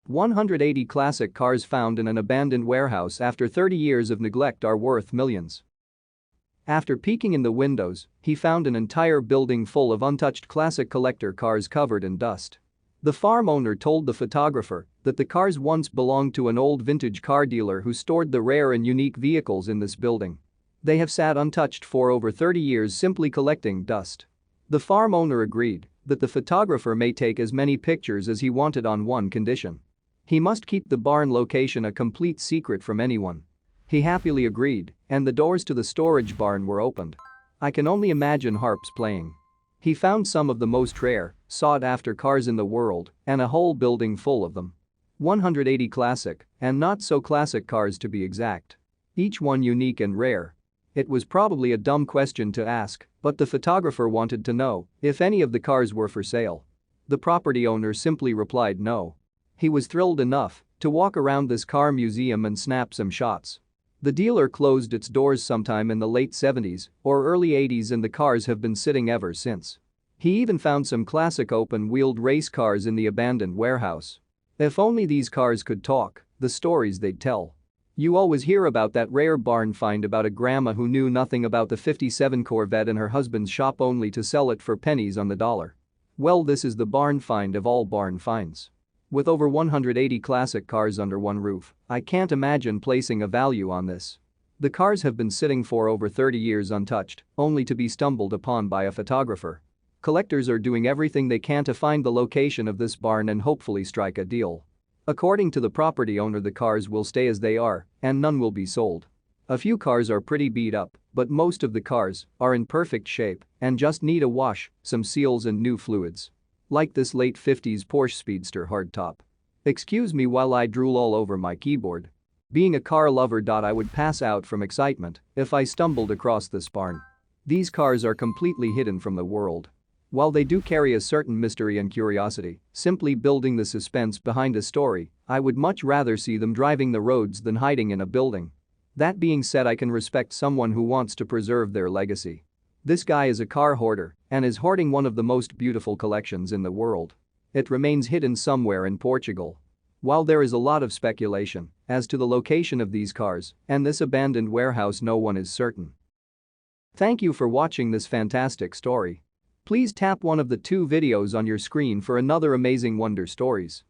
180 classic cars found in an abandoned warehouse after 30 years of neglect are worth millions. After peeking in the windows, he found an entire building full of untouched classic collector cars covered in dust. The farm owner told the photographer that the cars once belonged to an old vintage car dealer who stored the rare and unique vehicles in this building. They have sat untouched for over 30 years simply collecting dust. The farm owner agreed that the photographer may take as many pictures as he wanted on one condition. He must keep the barn location a complete secret from anyone. He happily agreed, and the doors to the storage barn were opened. I can only imagine harps playing. He found some of the most rare, sought-after cars in the world and a whole building full of them. 180 classic and not-so-classic cars to be exact. Each one unique and rare. It was probably a dumb question to ask, but the photographer wanted to know if any of the cars were for sale. The property owner simply replied no. He was thrilled enough to walk around this car museum and snap some shots. The dealer closed its doors sometime in the late 70s or early 80s and the cars have been sitting ever since. He even found some classic open-wheeled race cars in the abandoned warehouse. If only these cars could talk, the stories they'd tell. You always hear about that rare barn find about a grandma who knew nothing about the '57 Corvette in her husband's shop only to sell it for pennies on the dollar. Well, this is the barn find of all barn finds. With over 180 classic cars under one roof, I can't imagine placing a value on this. The cars have been sitting for over 30 years untouched, only to be stumbled upon by a photographer. Collectors are doing everything they can to find the location of this barn and hopefully strike a deal. According to the property owner, the cars will stay as they are and none will be sold. A few cars are pretty beat up, but most of the cars are in perfect shape and just need a wash, some seals and new fluids. Like this late 50s Porsche Speedster hardtop. Excuse me while I drool all over my keyboard. Being a car lover. I would pass out from excitement if I stumbled across this barn. These cars are completely hidden from the world. While they do carry a certain mystery and curiosity, simply building the suspense behind a story, I would much rather see them driving the roads than hiding in a building. That being said, I can respect someone who wants to preserve their legacy. This guy is a car hoarder and is hoarding one of the most beautiful collections in the world. It remains hidden somewhere in Portugal. While there is a lot of speculation as to the location of these cars and this abandoned warehouse, no one is certain. Thank you for watching this fantastic story. Please tap one of the two videos on your screen for another amazing Wonder Stories.